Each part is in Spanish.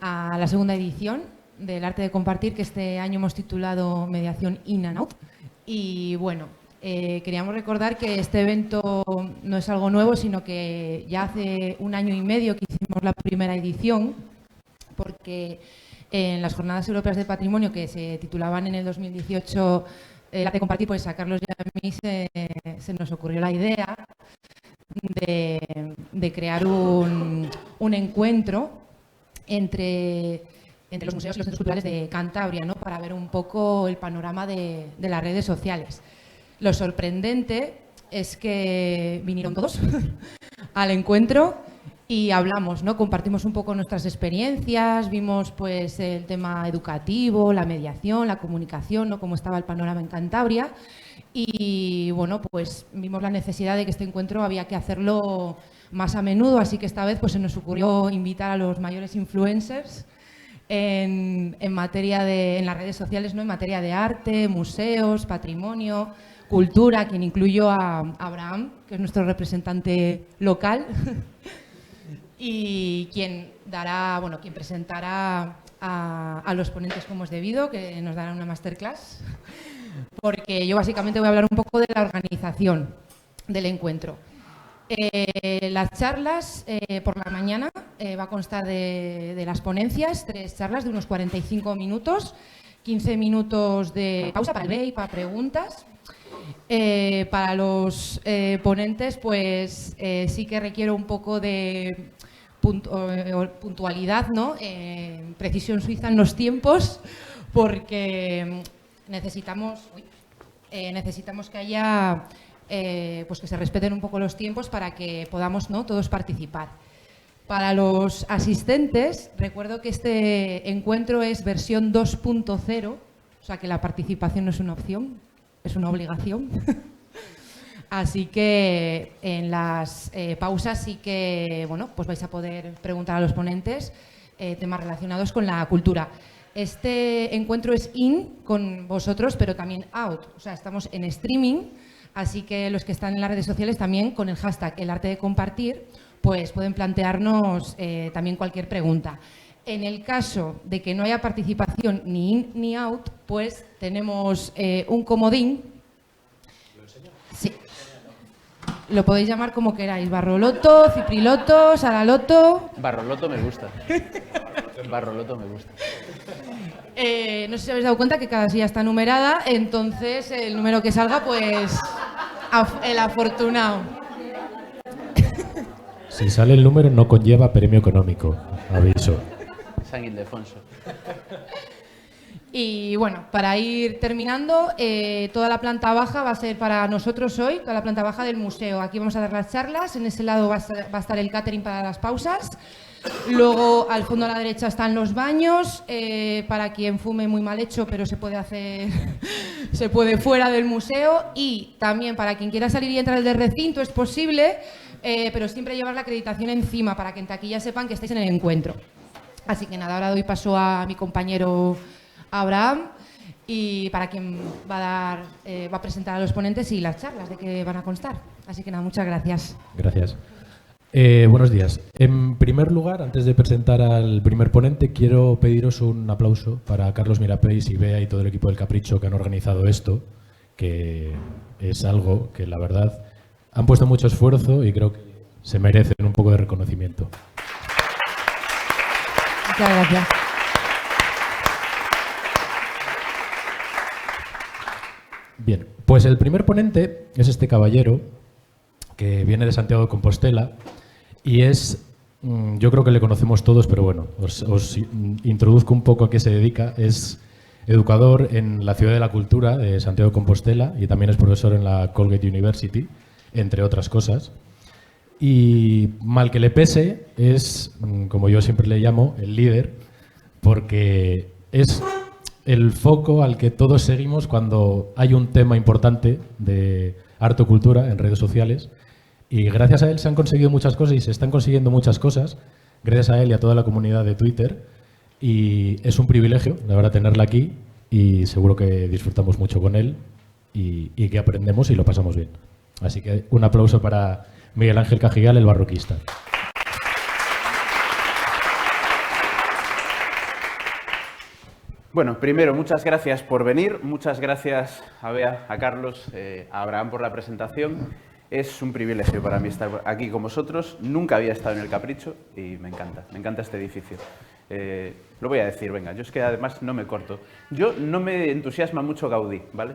a la segunda edición del Arte de Compartir, que este año hemos titulado Mediación In and Out. Y bueno, queríamos recordar que este evento no es algo nuevo, sino que ya hace 1 año y medio que hicimos la primera edición, porque en las Jornadas Europeas de Patrimonio, que se titulaban en el 2018 el Arte de Compartir, pues a Carlos y a mí se nos ocurrió la idea de crear un encuentro entre los museos y los centros culturales de Cantabria, ¿no? Para ver un poco el panorama de las redes sociales. Lo sorprendente es que vinieron todos al encuentro y hablamos, ¿no? Compartimos un poco nuestras experiencias, vimos pues el tema educativo, la mediación, la comunicación, ¿no? Cómo estaba el panorama en Cantabria. Y bueno, pues vimos la necesidad de que este encuentro había que hacerlo más a menudo, así que esta vez pues se nos ocurrió invitar a los mayores influencers en materia en las redes sociales, ¿no? En materia de arte, museos, patrimonio, cultura, quien incluyó a Abraham, que es nuestro representante local, y quien presentará a los ponentes como es debido, que nos darán una masterclass, porque yo básicamente voy a hablar un poco de la organización del encuentro. Las charlas por la mañana va a constar de las ponencias, 3 charlas de unos 45 minutos, 15 minutos de pausa para el break, para preguntas. Para los ponentes, pues sí que requiero un poco de puntualidad, ¿no? Precisión suiza en los tiempos, porque necesitamos que haya, pues que se respeten un poco los tiempos para que podamos, ¿no? Todos participar. Para los asistentes, recuerdo que este encuentro es versión 2.0, o sea que la participación no es una opción, es una obligación. Así que en las pausas sí que, bueno, pues vais a poder preguntar a los ponentes temas relacionados con la cultura. Este encuentro es in con vosotros, pero también out. O sea, estamos en streaming, así que los que están en las redes sociales también con el hashtag El Arte de Compartir, pues pueden plantearnos también cualquier pregunta. En el caso de que no haya participación ni in ni out, pues tenemos un comodín. ¿Lo enseño? Sí. Lo podéis llamar como queráis, Barroloto, Cipriloto, Saraloto. Barroloto me gusta. Barroloto me gusta. No sé si habéis dado cuenta que cada silla está numerada, entonces el número que salga, pues el afortunado. Si sale el número no conlleva premio económico, aviso. San Ildefonso. Y bueno, para ir terminando, toda la planta baja va a ser para nosotros hoy, toda la planta baja del museo. Aquí vamos a dar las charlas, en ese lado va a estar el catering para las pausas. Luego, al fondo a la derecha están los baños, para quien fume muy mal hecho, pero se puede hacer, se puede fuera del museo. Y también para quien quiera salir y entrar del recinto es posible, pero siempre llevar la acreditación encima para que en taquilla sepan que estáis en el encuentro. Así que nada, ahora doy paso a mi compañero Abraham, y para quien va a presentar a los ponentes y las charlas de que van a constar. Así que nada, muchas gracias. Gracias. Buenos días. En primer lugar, antes de presentar al primer ponente, quiero pediros un aplauso para Carlos Mirapeix y Bea y todo el equipo del Capricho que han organizado esto, que es algo que la verdad han puesto mucho esfuerzo y creo que se merecen un poco de reconocimiento. Muchas gracias. Bien, pues el primer ponente es este caballero que viene de Santiago de Compostela y es, yo creo que le conocemos todos, pero bueno, os introduzco un poco a qué se dedica. Es educador en la Ciudad de la Cultura de Santiago de Compostela y también es profesor en la Colgate University, entre otras cosas. Y mal que le pese, es, como yo siempre le llamo, el líder, porque es el foco al que todos seguimos cuando hay un tema importante de arte o cultura en redes sociales. Y gracias a él se han conseguido muchas cosas y se están consiguiendo muchas cosas, gracias a él y a toda la comunidad de Twitter. Y es un privilegio, la verdad, tenerla aquí y seguro que disfrutamos mucho con él y que aprendemos y lo pasamos bien. Así que un aplauso para Miguel Ángel Cajigal, el barroquista. Bueno, primero, muchas gracias por venir, muchas gracias a Bea, a Carlos, a Abraham por la presentación. Es un privilegio para mí estar aquí con vosotros. Nunca había estado en el Capricho y me encanta este edificio. Lo voy a decir, venga, yo es que además no me corto. Yo no me entusiasma mucho Gaudí, ¿vale?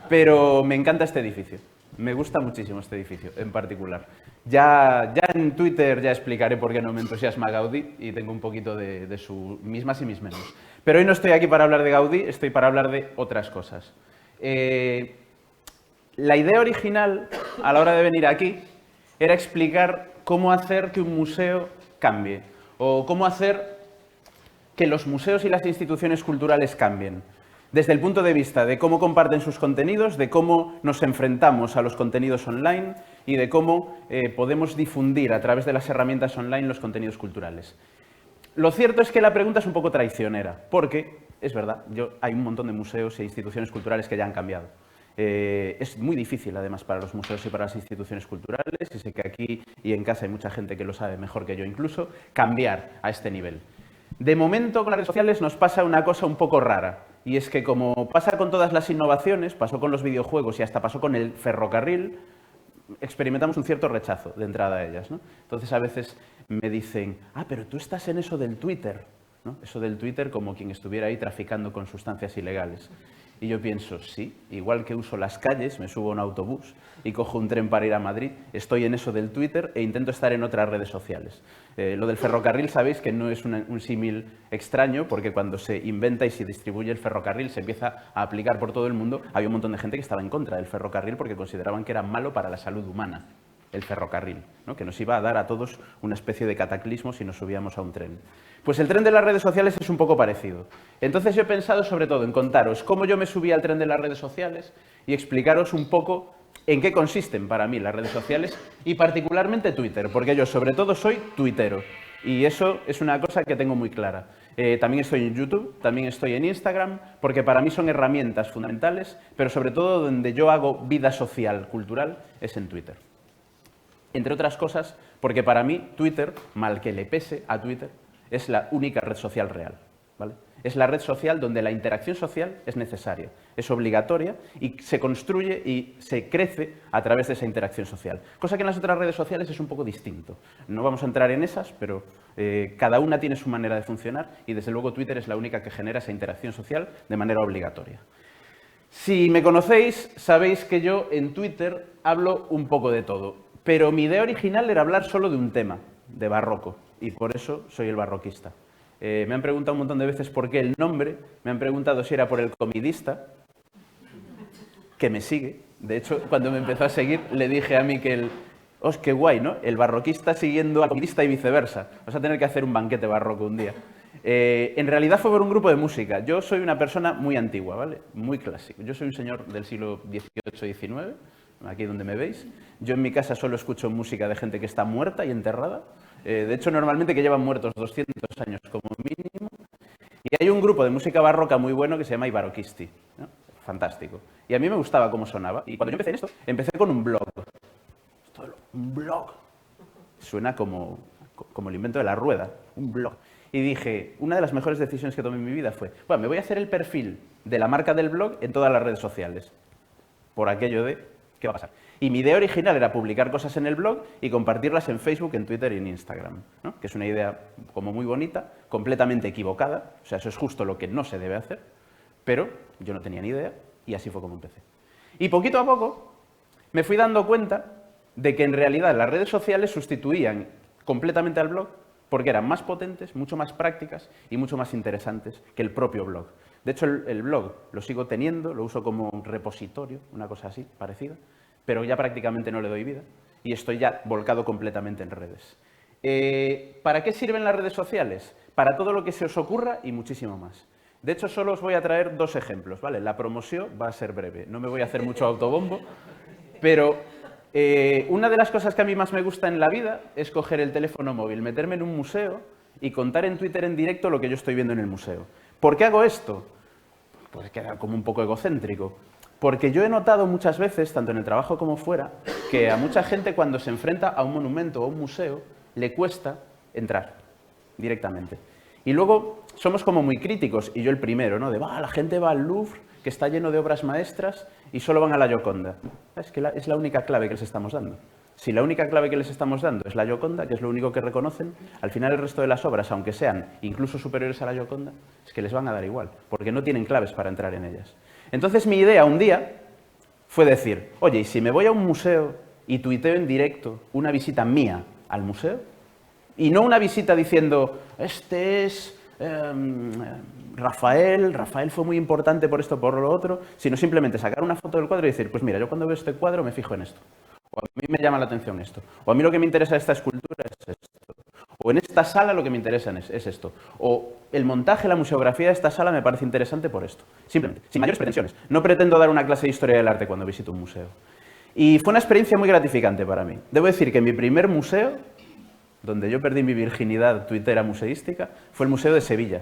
Pero me encanta este edificio. Me gusta muchísimo este edificio, en particular. Ya en Twitter ya explicaré por qué no me entusiasma Gaudí y tengo un poquito de sus mis más y mis menos. Pero hoy no estoy aquí para hablar de Gaudí, estoy para hablar de otras cosas. La idea original, a la hora de venir aquí, era explicar cómo hacer que un museo cambie, o cómo hacer que los museos y las instituciones culturales cambien. Desde el punto de vista de cómo comparten sus contenidos, de cómo nos enfrentamos a los contenidos online y de cómo podemos difundir a través de las herramientas online los contenidos culturales. Lo cierto es que la pregunta es un poco traicionera, porque, es verdad, hay un montón de museos e instituciones culturales que ya han cambiado. Es muy difícil, además, para los museos y para las instituciones culturales, y sé que aquí y en casa hay mucha gente que lo sabe mejor que yo incluso, cambiar a este nivel. De momento, con las redes sociales nos pasa una cosa un poco rara, y es que como pasa con todas las innovaciones, pasó con los videojuegos y hasta pasó con el ferrocarril, experimentamos un cierto rechazo de entrada a ellas, ¿no? Entonces a veces me dicen, pero tú estás en eso del Twitter, ¿no? Eso del Twitter como quien estuviera ahí traficando con sustancias ilegales. Y yo pienso, sí, igual que uso las calles, me subo a un autobús y cojo un tren para ir a Madrid, estoy en eso del Twitter e intento estar en otras redes sociales. Lo del ferrocarril sabéis que no es un símil extraño, porque cuando se inventa y se distribuye el ferrocarril, se empieza a aplicar por todo el mundo, había un montón de gente que estaba en contra del ferrocarril porque consideraban que era malo para la salud humana, el ferrocarril, ¿no? Que nos iba a dar a todos una especie de cataclismo si nos subíamos a un tren. Pues el tren de las redes sociales es un poco parecido. Entonces yo he pensado sobre todo en contaros cómo yo me subí al tren de las redes sociales y explicaros un poco en qué consisten para mí las redes sociales y particularmente Twitter, porque yo sobre todo soy tuitero y eso es una cosa que tengo muy clara. También estoy en YouTube, también estoy en Instagram, porque para mí son herramientas fundamentales, pero sobre todo donde yo hago vida social, cultural, es en Twitter. Entre otras cosas, porque para mí Twitter, mal que le pese a Twitter, es la única red social real, ¿vale? Es la red social donde la interacción social es necesaria, es obligatoria y se construye y se crece a través de esa interacción social. Cosa que en las otras redes sociales es un poco distinto. No vamos a entrar en esas, pero cada una tiene su manera de funcionar y desde luego Twitter es la única que genera esa interacción social de manera obligatoria. Si me conocéis, sabéis que yo en Twitter hablo un poco de todo, pero mi idea original era hablar solo de un tema, de barroco, y por eso soy el barroquista. Me han preguntado un montón de veces por qué el nombre, me han preguntado si era por el comidista, que me sigue. De hecho, cuando me empezó a seguir, le dije a Miquel, qué guay, ¿no? El barroquista siguiendo al comidista y viceversa. Vas a tener que hacer un banquete barroco un día. En realidad fue por un grupo de música. Yo soy una persona muy antigua, ¿vale? Muy clásico. Yo soy un señor del siglo XVIII-XIX, aquí donde me veis. Yo en mi casa solo escucho música de gente que está muerta y enterrada. De hecho, normalmente que llevan muertos 200 años como mínimo. Y hay un grupo de música barroca muy bueno que se llama Ibarroquisti, ¿no? Fantástico. Y a mí me gustaba cómo sonaba. Y cuando yo empecé en esto, empecé con un blog. Un blog. Suena como el invento de la rueda. Un blog. Y dije, una de las mejores decisiones que tomé en mi vida fue, bueno, me voy a hacer el perfil de la marca del blog en todas las redes sociales. Por aquello de, ¿qué va a pasar? Y mi idea original era publicar cosas en el blog y compartirlas en Facebook, en Twitter y en Instagram, ¿no? Que es una idea como muy bonita, completamente equivocada, o sea, eso es justo lo que no se debe hacer, pero yo no tenía ni idea y así fue como empecé. Y poquito a poco me fui dando cuenta de que en realidad las redes sociales sustituían completamente al blog porque eran más potentes, mucho más prácticas y mucho más interesantes que el propio blog. De hecho, el blog lo sigo teniendo, lo uso como un repositorio, una cosa así, parecida, pero ya prácticamente no le doy vida y estoy ya volcado completamente en redes. ¿Para qué sirven las redes sociales? Para todo lo que se os ocurra y muchísimo más. De hecho, solo os voy a traer dos ejemplos, ¿vale? La promoción va a ser breve, no me voy a hacer mucho autobombo, pero una de las cosas que a mí más me gusta en la vida es coger el teléfono móvil, meterme en un museo y contar en Twitter en directo lo que yo estoy viendo en el museo. ¿Por qué hago esto? Pues queda como un poco egocéntrico. Porque yo he notado muchas veces, tanto en el trabajo como fuera, que a mucha gente cuando se enfrenta a un monumento o a un museo le cuesta entrar directamente. Y luego somos como muy críticos, y yo el primero, ¿no? De, la gente va al Louvre, que está lleno de obras maestras, y solo van a la Gioconda. Es que es la única clave que les estamos dando. Si la única clave que les estamos dando es la Gioconda, que es lo único que reconocen, al final el resto de las obras, aunque sean incluso superiores a la Gioconda, es que les van a dar igual, porque no tienen claves para entrar en ellas. Entonces mi idea un día fue decir, oye, ¿y si me voy a un museo y tuiteo en directo una visita mía al museo? Y no una visita diciendo, este es Rafael fue muy importante por esto, por lo otro, sino simplemente sacar una foto del cuadro y decir, pues mira, yo cuando veo este cuadro me fijo en esto. O a mí me llama la atención esto. O a mí lo que me interesa de esta escultura es esto. O en esta sala lo que me interesa es esto. O el montaje, la museografía de esta sala me parece interesante por esto. Simplemente, sin mayores pretensiones. No pretendo dar una clase de historia del arte cuando visito un museo. Y fue una experiencia muy gratificante para mí. Debo decir que mi primer museo, donde yo perdí mi virginidad tuitera museística, fue el Museo de Sevilla,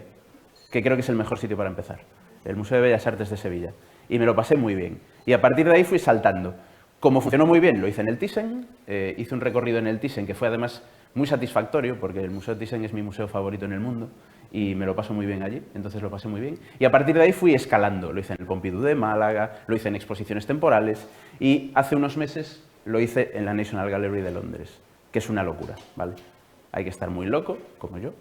que creo que es el mejor sitio para empezar. El Museo de Bellas Artes de Sevilla. Y me lo pasé muy bien. Y a partir de ahí fui saltando. Como funcionó muy bien, lo hice en el Thyssen, hice un recorrido en el Thyssen que fue además muy satisfactorio, porque el Museo Thyssen es mi museo favorito en el mundo y me lo paso muy bien allí, entonces lo pasé muy bien. Y a partir de ahí fui escalando, lo hice en el Pompidou de Málaga, lo hice en exposiciones temporales y hace unos meses lo hice en la National Gallery de Londres, que es una locura, ¿vale? Hay que estar muy loco, como yo,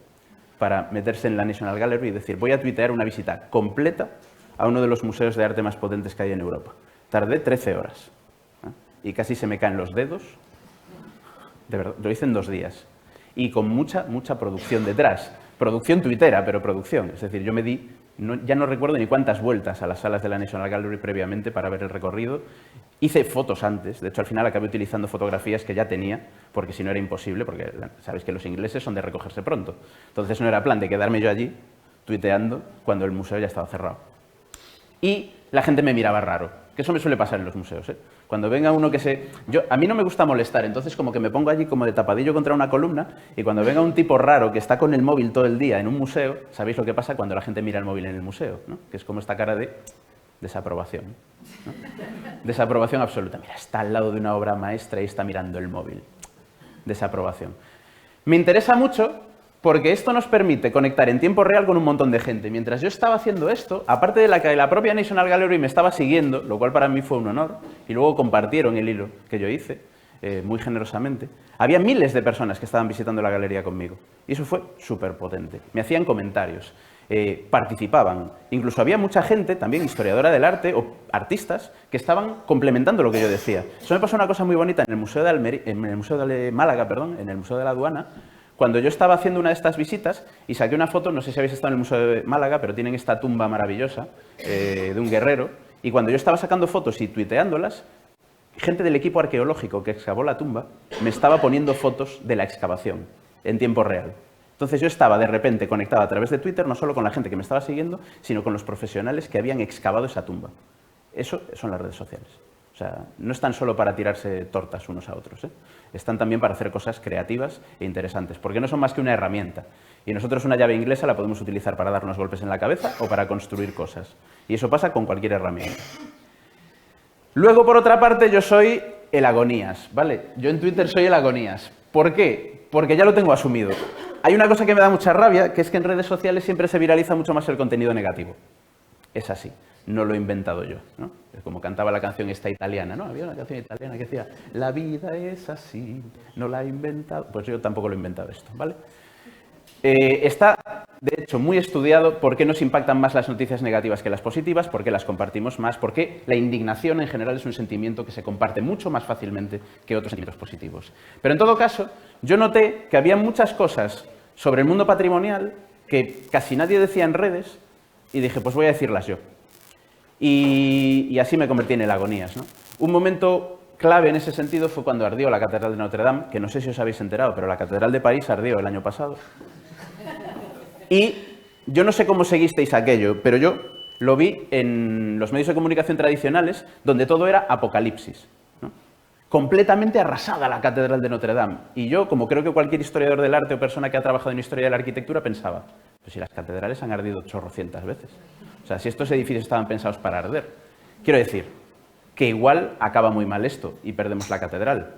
para meterse en la National Gallery y decir, voy a tuitear una visita completa a uno de los museos de arte más potentes que hay en Europa. Tardé 13 horas. Y casi se me caen los dedos, de verdad, lo hice en 2 días, y con mucha producción detrás, producción tuitera, pero producción, es decir, yo me di, ya no recuerdo ni cuántas vueltas a las salas de la National Gallery previamente para ver el recorrido, hice fotos antes, de hecho al final acabé utilizando fotografías que ya tenía, porque si no era imposible, porque sabéis que los ingleses son de recogerse pronto, entonces no era plan de quedarme yo allí tuiteando cuando el museo ya estaba cerrado. Y la gente me miraba raro, que eso me suele pasar en los museos, ¿eh? Cuando venga uno que a mí no me gusta molestar, entonces como que me pongo allí como de tapadillo contra una columna y cuando venga un tipo raro que está con el móvil todo el día en un museo, ¿sabéis lo que pasa cuando la gente mira el móvil en el museo? ¿No? Que es como esta cara de desaprobación, ¿no? Desaprobación absoluta. Mira, está al lado de una obra maestra y está mirando el móvil. Desaprobación. Me interesa mucho porque esto nos permite conectar en tiempo real con un montón de gente. Mientras yo estaba haciendo esto, aparte de la que la propia National Gallery me estaba siguiendo, lo cual para mí fue un honor, y luego compartieron el hilo que yo hice, muy generosamente, había miles de personas que estaban visitando la galería conmigo. Y eso fue súper potente. Me hacían comentarios, participaban. Incluso había mucha gente, también historiadora del arte, o artistas, que estaban complementando lo que yo decía. Eso me pasó una cosa muy bonita en el Museo de Málaga, en el Museo de la Aduana. Cuando yo estaba haciendo una de estas visitas y saqué una foto, no sé si habéis estado en el Museo de Málaga, pero tienen esta tumba maravillosa de un guerrero, y cuando yo estaba sacando fotos y tuiteándolas, gente del equipo arqueológico que excavó la tumba me estaba poniendo fotos de la excavación en tiempo real. Entonces yo estaba de repente conectado a través de Twitter, no solo con la gente que me estaba siguiendo, sino con los profesionales que habían excavado esa tumba. Eso son las redes sociales. O sea, no están solo para tirarse tortas unos a otros, ¿eh? Están también para hacer cosas creativas e interesantes, porque no son más que una herramienta. Y nosotros una llave inglesa la podemos utilizar para darnos golpes en la cabeza o para construir cosas. Y eso pasa con cualquier herramienta. Luego, por otra parte, yo soy el agonías, ¿vale? Yo en Twitter soy el agonías. ¿Por qué? Porque ya lo tengo asumido. Hay una cosa que me da mucha rabia, que es que en redes sociales siempre se viraliza mucho más el contenido negativo. Es así. No lo he inventado yo, ¿no? Es como cantaba la canción esta italiana, ¿no? Había una canción italiana que decía, la vida es así, no la he inventado. Pues yo tampoco lo he inventado esto, ¿vale? Está, de hecho, muy estudiado por qué nos impactan más las noticias negativas que las positivas, por qué las compartimos más, por qué la indignación en general es un sentimiento que se comparte mucho más fácilmente que otros sentimientos positivos. Pero en todo caso, yo noté que había muchas cosas sobre el mundo patrimonial que casi nadie decía en redes y dije, pues voy a decirlas yo. Y así me convertí en el agonías, ¿no? Un momento clave en ese sentido fue cuando ardió la Catedral de Notre Dame, que no sé si os habéis enterado, pero la Catedral de París ardió el año pasado. Y yo no sé cómo seguisteis aquello, pero yo lo vi en los medios de comunicación tradicionales, donde todo era apocalipsis, ¿no? Completamente arrasada la Catedral de Notre Dame. Y yo, como creo que cualquier historiador del arte o persona que ha trabajado en historia de la arquitectura, pensaba, pues si las catedrales han ardido 800 veces. O sea, si estos edificios estaban pensados para arder. Quiero decir, que igual acaba muy mal esto y perdemos la catedral,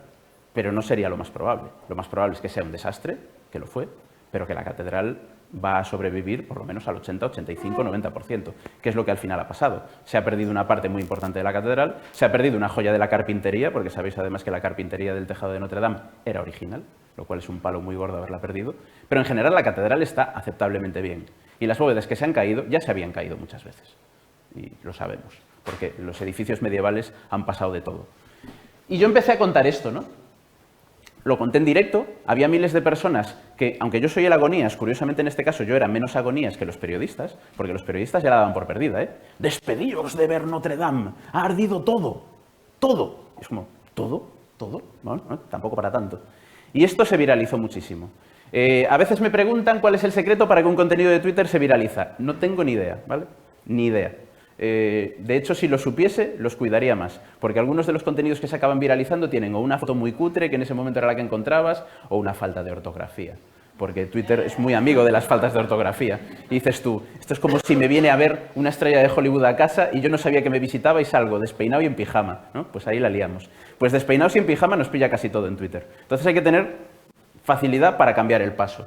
pero no sería lo más probable. Lo más probable es que sea un desastre, que lo fue, pero que la catedral va a sobrevivir por lo menos al 80, 85, 90%, que es lo que al final ha pasado. Se ha perdido una parte muy importante de la catedral, se ha perdido una joya de la carpintería, porque sabéis además que la carpintería del tejado de Notre Dame era original, lo cual es un palo muy gordo haberla perdido, pero en general la catedral está aceptablemente bien. Y las bóvedas que se han caído ya se habían caído muchas veces, y lo sabemos, porque los edificios medievales han pasado de todo. Y yo empecé a contar esto, ¿no? Lo conté en directo, había miles de personas que, aunque yo soy el agonías, curiosamente en este caso yo era menos agonías que los periodistas, porque los periodistas ya la daban por perdida, ¿eh? Despediros de ver Notre Dame, ha ardido todo, todo. Y es como, ¿todo? ¿Todo? Bueno, no, tampoco para tanto. Y esto se viralizó muchísimo. A veces me preguntan cuál es el secreto para que un contenido de Twitter se viraliza. No tengo ni idea, ¿vale? Ni idea. De hecho, si lo supiese, los cuidaría más, porque algunos de los contenidos que se acaban viralizando tienen o una foto muy cutre, que en ese momento era la que encontrabas, o una falta de ortografía, porque Twitter es muy amigo de las faltas de ortografía. Y dices tú, esto es como si me viene a ver una estrella de Hollywood a casa y yo no sabía que me visitaba y salgo despeinado y en pijama, ¿no? Pues ahí la liamos. Pues despeinados y en pijama nos pilla casi todo en Twitter. Entonces hay que tener facilidad para cambiar el paso.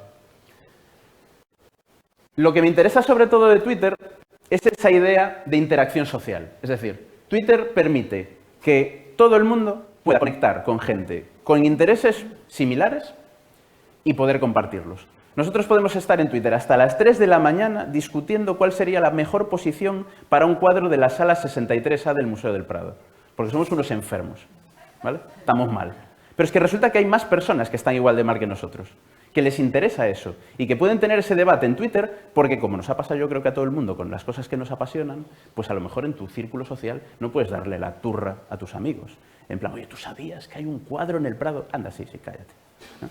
Lo que me interesa sobre todo de Twitter es esa idea de interacción social. Es decir, Twitter permite que todo el mundo pueda conectar con gente con intereses similares y poder compartirlos. Nosotros podemos estar en Twitter hasta las 3 de la mañana discutiendo cuál sería la mejor posición para un cuadro de la sala 63A del Museo del Prado, porque somos unos enfermos, ¿vale? Estamos mal. Pero es que resulta que hay más personas que están igual de mal que nosotros, que les interesa eso y que pueden tener ese debate en Twitter porque, como nos ha pasado yo creo que a todo el mundo con las cosas que nos apasionan, pues a lo mejor en tu círculo social no puedes darle la turra a tus amigos. En plan, oye, ¿tú sabías que hay un cuadro en el Prado? Anda, sí, cállate, ¿no?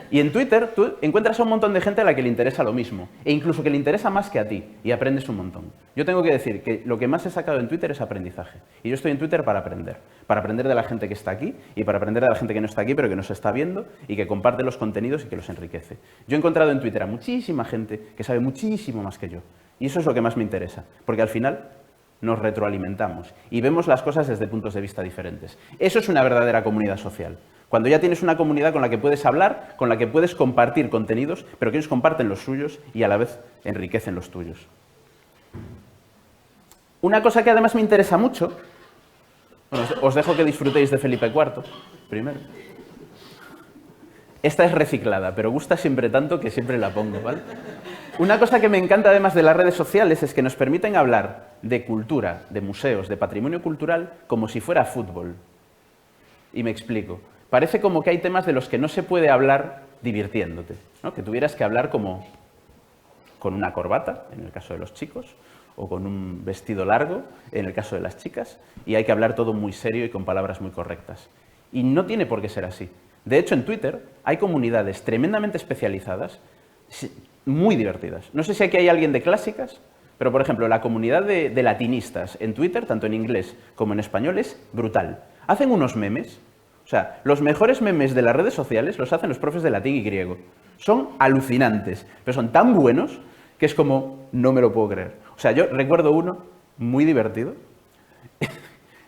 Y en Twitter tú encuentras a un montón de gente a la que le interesa lo mismo, e incluso que le interesa más que a ti, y aprendes un montón. Yo tengo que decir que lo que más he sacado en Twitter es aprendizaje, y yo estoy en Twitter para aprender de la gente que está aquí, y para aprender de la gente que no está aquí, pero que nos está viendo, y que comparte los contenidos y que los enriquece. Yo he encontrado en Twitter a muchísima gente que sabe muchísimo más que yo, y eso es lo que más me interesa, porque al final nos retroalimentamos, y vemos las cosas desde puntos de vista diferentes. Eso es una verdadera comunidad social. Cuando ya tienes una comunidad con la que puedes hablar, con la que puedes compartir contenidos, pero que ellos comparten los suyos y a la vez enriquecen los tuyos. Una cosa que además me interesa mucho, bueno, os dejo que disfrutéis de Felipe IV, primero. Esta es reciclada, pero gusta siempre tanto que siempre la pongo, ¿vale? Una cosa que me encanta además de las redes sociales es que nos permiten hablar de cultura, de museos, de patrimonio cultural, como si fuera fútbol. Y me explico. Parece como que hay temas de los que no se puede hablar divirtiéndote, ¿no? Que tuvieras que hablar como con una corbata, en el caso de los chicos, o con un vestido largo, en el caso de las chicas, y hay que hablar todo muy serio y con palabras muy correctas. Y no tiene por qué ser así. De hecho, en Twitter hay comunidades tremendamente especializadas, muy divertidas. No sé si aquí hay alguien de clásicas, pero, por ejemplo, la comunidad de latinistas en Twitter, tanto en inglés como en español, es brutal. Hacen unos memes. O sea, los mejores memes de las redes sociales los hacen los profes de latín y griego. Son alucinantes, pero son tan buenos que es como, no me lo puedo creer. O sea, yo recuerdo uno muy divertido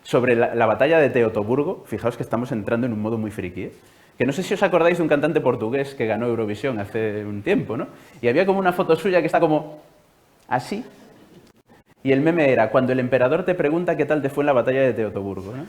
sobre la batalla de Teutoburgo. Fijaos que estamos entrando en un modo muy friki, ¿eh? Que no sé si os acordáis de un cantante portugués que ganó Eurovisión hace un tiempo, ¿no? Y había como una foto suya que está como así. Y el meme era, cuando el emperador te pregunta qué tal te fue en la batalla de Teutoburgo, ¿no?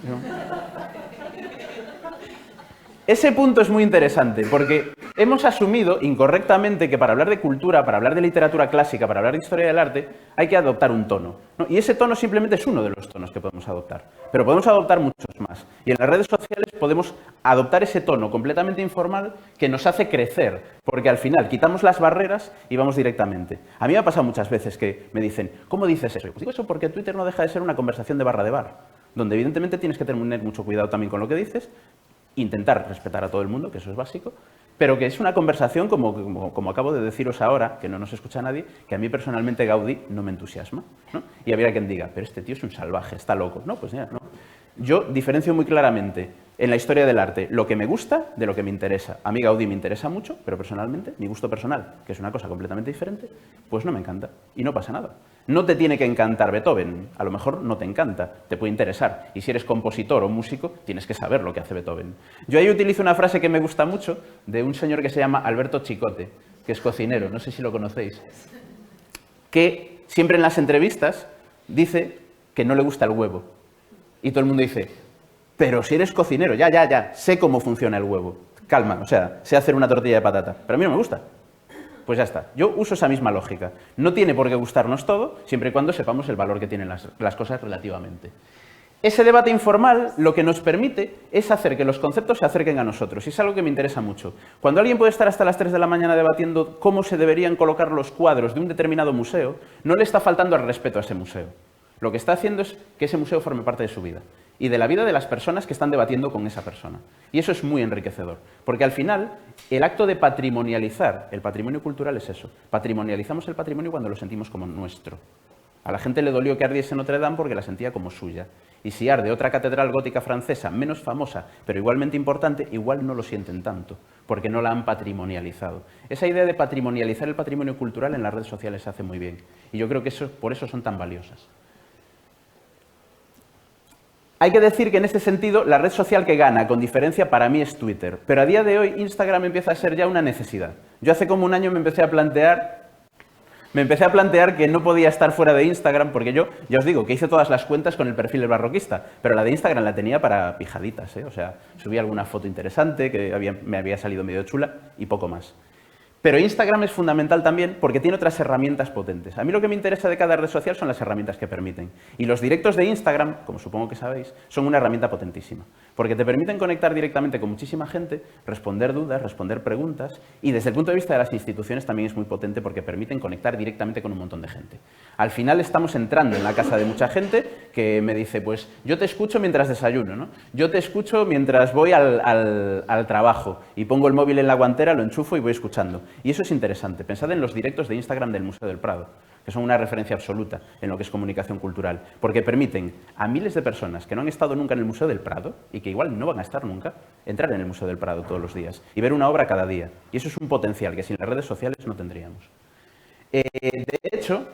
Ese punto es muy interesante, porque hemos asumido incorrectamente que para hablar de cultura, para hablar de literatura clásica, para hablar de historia del arte, hay que adoptar un tono, ¿no? Y ese tono simplemente es uno de los tonos que podemos adoptar. Pero podemos adoptar muchos más. Y en las redes sociales podemos adoptar ese tono completamente informal que nos hace crecer, porque al final quitamos las barreras y vamos directamente. A mí me ha pasado muchas veces que me dicen, ¿cómo dices eso? Pues digo eso porque Twitter no deja de ser una conversación de barra de bar, donde evidentemente tienes que tener mucho cuidado también con lo que dices, intentar respetar a todo el mundo, que eso es básico, pero que es una conversación, como acabo de deciros ahora, que no nos escucha nadie, que a mí personalmente Gaudí no me entusiasma, ¿no? Y habría quien diga, pero este tío es un salvaje, está loco. No, pues ya, no. Yo diferencio muy claramente en la historia del arte lo que me gusta de lo que me interesa. A mí Gaudí me interesa mucho, pero personalmente, mi gusto personal, que es una cosa completamente diferente, pues no me encanta y no pasa nada. No te tiene que encantar Beethoven, a lo mejor no te encanta, te puede interesar. Y si eres compositor o músico, tienes que saber lo que hace Beethoven. Yo ahí utilizo una frase que me gusta mucho de un señor que se llama Alberto Chicote, que es cocinero, no sé si lo conocéis, que siempre en las entrevistas dice que no le gusta el huevo. Y todo el mundo dice, pero si eres cocinero, ya, sé cómo funciona el huevo. Calma, o sea, sé hacer una tortilla de patata, pero a mí no me gusta. Pues ya está, yo uso esa misma lógica. No tiene por qué gustarnos todo, siempre y cuando sepamos el valor que tienen las cosas relativamente. Ese debate informal lo que nos permite es hacer que los conceptos se acerquen a nosotros, y es algo que me interesa mucho. Cuando alguien puede estar hasta las 3 de la mañana debatiendo cómo se deberían colocar los cuadros de un determinado museo, no le está faltando al respeto a ese museo. Lo que está haciendo es que ese museo forme parte de su vida y de la vida de las personas que están debatiendo con esa persona. Y eso es muy enriquecedor, porque al final el acto de patrimonializar el patrimonio cultural es eso. Patrimonializamos el patrimonio cuando lo sentimos como nuestro. A la gente le dolió que ardiese Notre Dame porque la sentía como suya. Y si arde otra catedral gótica francesa, menos famosa, pero igualmente importante, igual no lo sienten tanto, porque no la han patrimonializado. Esa idea de patrimonializar el patrimonio cultural en las redes sociales se hace muy bien. Y yo creo que por eso son tan valiosas. Hay que decir que en este sentido la red social que gana con diferencia para mí es Twitter, pero a día de hoy Instagram empieza a ser ya una necesidad. Yo hace como un año me empecé a plantear que no podía estar fuera de Instagram porque yo, ya os digo, que hice todas las cuentas con el perfil del barroquista, pero la de Instagram la tenía para pijaditas, ¿eh? O sea, subía alguna foto interesante que me había salido medio chula y poco más. Pero Instagram es fundamental también porque tiene otras herramientas potentes. A mí lo que me interesa de cada red social son las herramientas que permiten. Y los directos de Instagram, como supongo que sabéis, son una herramienta potentísima. Porque te permiten conectar directamente con muchísima gente, responder dudas, responder preguntas, y desde el punto de vista de las instituciones también es muy potente porque permiten conectar directamente con un montón de gente. Al final estamos entrando en la casa de mucha gente que me dice, pues yo te escucho mientras desayuno, ¿no? Yo te escucho mientras voy al trabajo y pongo el móvil en la guantera, lo enchufo y voy escuchando. Y eso es interesante. Pensad en los directos de Instagram del Museo del Prado, que son una referencia absoluta en lo que es comunicación cultural, porque permiten a miles de personas que no han estado nunca en el Museo del Prado y que igual no van a estar nunca, entrar en el Museo del Prado todos los días y ver una obra cada día. Y eso es un potencial que sin las redes sociales no tendríamos. De hecho,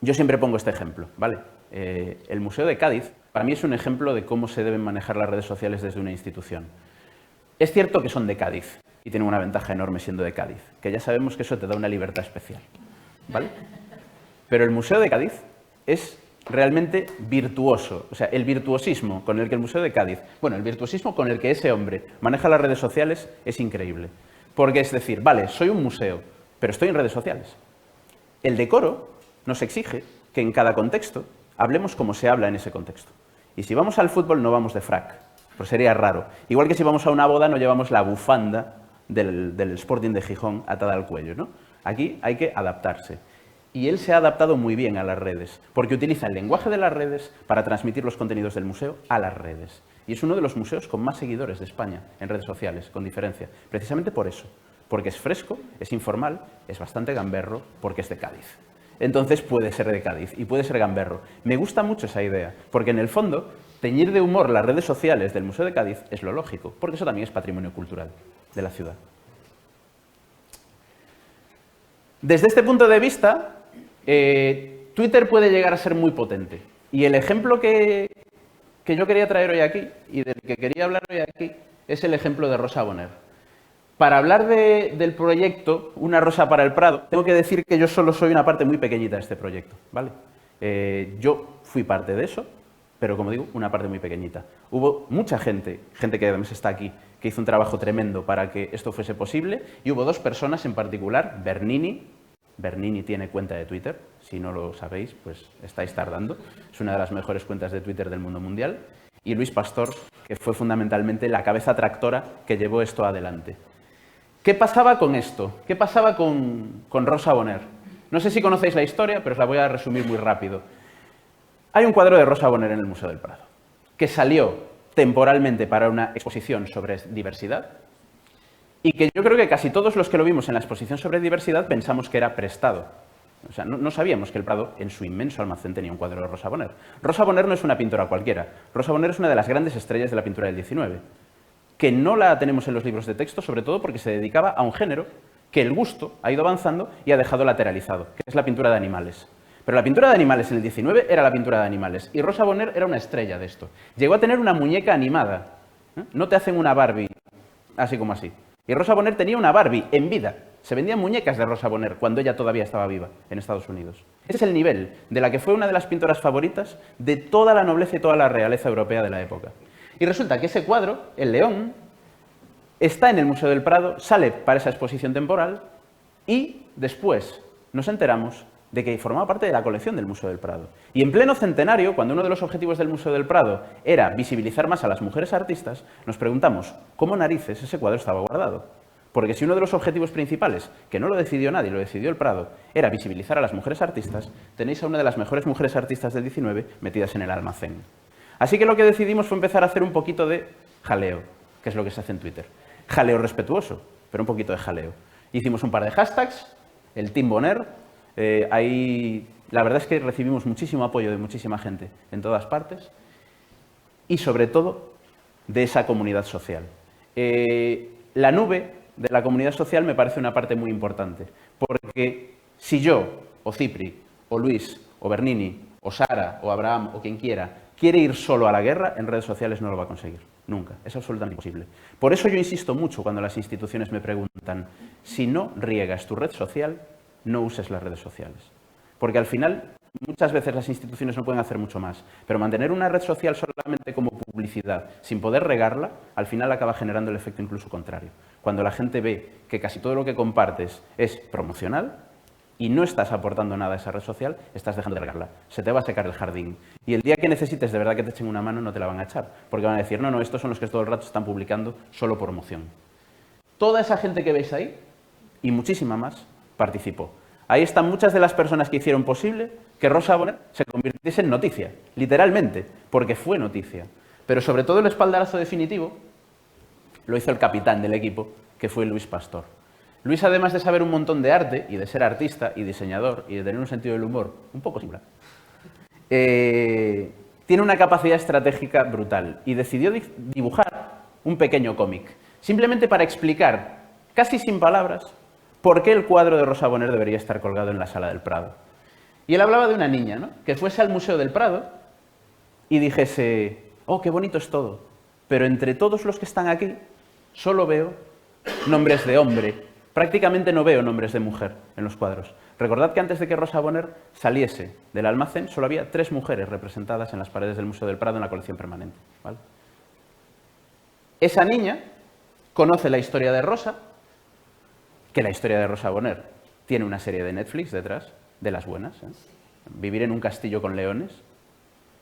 yo siempre pongo este ejemplo, ¿vale? El Museo de Cádiz, para mí es un ejemplo de cómo se deben manejar las redes sociales desde una institución. Es cierto que son de Cádiz y tienen una ventaja enorme siendo de Cádiz, que ya sabemos que eso te da una libertad especial, ¿vale? Pero el Museo de Cádiz es realmente virtuoso, o sea, el virtuosismo con el que el Museo de Cádiz, bueno, el virtuosismo con el que ese hombre maneja las redes sociales es increíble. Porque es decir, vale, soy un museo, pero estoy en redes sociales. El decoro nos exige que en cada contexto hablemos como se habla en ese contexto. Y si vamos al fútbol no vamos de frac, pues sería raro. Igual que si vamos a una boda no llevamos la bufanda del Sporting de Gijón atada al cuello, ¿no? Aquí hay que adaptarse. Y él se ha adaptado muy bien a las redes, porque utiliza el lenguaje de las redes para transmitir los contenidos del museo a las redes. Y es uno de los museos con más seguidores de España en redes sociales, con diferencia. Precisamente por eso, porque es fresco, es informal, es bastante gamberro, porque es de Cádiz. Entonces puede ser de Cádiz y puede ser gamberro. Me gusta mucho esa idea, porque en el fondo, teñir de humor las redes sociales del Museo de Cádiz es lo lógico, porque eso también es patrimonio cultural de la ciudad. Desde este punto de vista, Twitter puede llegar a ser muy potente. Y el ejemplo que yo quería traer hoy aquí, y del que quería hablar hoy aquí, es el ejemplo de Rosa Bonheur. Para hablar del proyecto Una rosa para el Prado, tengo que decir que yo solo soy una parte muy pequeñita de este proyecto, ¿vale? Yo fui parte de eso, pero como digo, una parte muy pequeñita. Hubo mucha gente que además está aquí, que hizo un trabajo tremendo para que esto fuese posible, y hubo dos personas en particular, Bernini tiene cuenta de Twitter, si no lo sabéis, pues estáis tardando, es una de las mejores cuentas de Twitter del mundo mundial, y Luis Pastor, que fue fundamentalmente la cabeza tractora que llevó esto adelante. ¿Qué pasaba con esto? ¿Qué pasaba con Rosa Bonheur? No sé si conocéis la historia, pero os la voy a resumir muy rápido. Hay un cuadro de Rosa Bonheur en el Museo del Prado, que salió temporalmente para una exposición sobre diversidad y que yo creo que casi todos los que lo vimos en la exposición sobre diversidad pensamos que era prestado. O sea, no sabíamos que el Prado, en su inmenso almacén, tenía un cuadro de Rosa Bonheur. Rosa Bonheur no es una pintora cualquiera. Rosa Bonheur es una de las grandes estrellas de la pintura del 19, que no la tenemos en los libros de texto, sobre todo porque se dedicaba a un género que el gusto ha ido avanzando y ha dejado lateralizado, que es la pintura de animales. Pero la pintura de animales en el 19 era la pintura de animales, y Rosa Bonheur era una estrella de esto. Llegó a tener una muñeca animada. No te hacen una Barbie así como así. Y Rosa Bonheur tenía una Barbie en vida. Se vendían muñecas de Rosa Bonheur cuando ella todavía estaba viva en Estados Unidos. Ese es el nivel de la que fue una de las pintoras favoritas de toda la nobleza y toda la realeza europea de la época. Y resulta que ese cuadro, el león, está en el Museo del Prado, sale para esa exposición temporal y después nos enteramos de que formaba parte de la colección del Museo del Prado. Y en pleno centenario, cuando uno de los objetivos del Museo del Prado era visibilizar más a las mujeres artistas, nos preguntamos cómo narices ese cuadro estaba guardado. Porque si uno de los objetivos principales, que no lo decidió nadie, lo decidió el Prado, era visibilizar a las mujeres artistas, tenéis a una de las mejores mujeres artistas del XIX metidas en el almacén. Así que lo que decidimos fue empezar a hacer un poquito de jaleo, que es lo que se hace en Twitter. Jaleo respetuoso, pero un poquito de jaleo. Hicimos un par de hashtags, el Team Bonheur. Ahí la verdad es que recibimos muchísimo apoyo de muchísima gente en todas partes y sobre todo de esa comunidad social. La nube de la comunidad social me parece una parte muy importante, porque si yo, o Cipri, o Luis, o Bernini, o Sara, o Abraham, o quien quiera, quiere ir solo a la guerra, en redes sociales no lo va a conseguir. Nunca. Es absolutamente imposible. Por eso yo insisto mucho cuando las instituciones me preguntan, si no riegas tu red social, no uses las redes sociales. Porque al final, muchas veces las instituciones no pueden hacer mucho más, pero mantener una red social solamente como publicidad, sin poder regarla, al final acaba generando el efecto incluso contrario. Cuando la gente ve que casi todo lo que compartes es promocional y no estás aportando nada a esa red social, estás dejando de regarla. Se te va a secar el jardín. Y el día que necesites de verdad que te echen una mano, no te la van a echar. Porque van a decir, no, no, estos son los que todo el rato están publicando solo promoción. Toda esa gente que veis ahí, y muchísima más, participó. Ahí están muchas de las personas que hicieron posible que Rosa Bonheur se convirtiese en noticia, literalmente, porque fue noticia. Pero sobre todo el espaldarazo definitivo lo hizo el capitán del equipo, que fue Luis Pastor. Luis, además de saber un montón de arte y de ser artista y diseñador y de tener un sentido del humor un poco singular, tiene una capacidad estratégica brutal y decidió dibujar un pequeño cómic, simplemente para explicar, casi sin palabras, por qué el cuadro de Rosa Bonheur debería estar colgado en la Sala del Prado. Y él hablaba de una niña, ¿no?, que fuese al Museo del Prado y dijese, oh, qué bonito es todo, pero entre todos los que están aquí solo veo nombres de hombre, prácticamente no veo nombres de mujer en los cuadros. Recordad que antes de que Rosa Bonheur saliese del almacén, solo había 3 mujeres representadas en las paredes del Museo del Prado en la colección permanente, ¿vale? Esa niña conoce la historia de Rosa, que la historia de Rosa Bonheur tiene una serie de Netflix detrás, de las buenas, ¿eh? Vivir en un castillo con leones,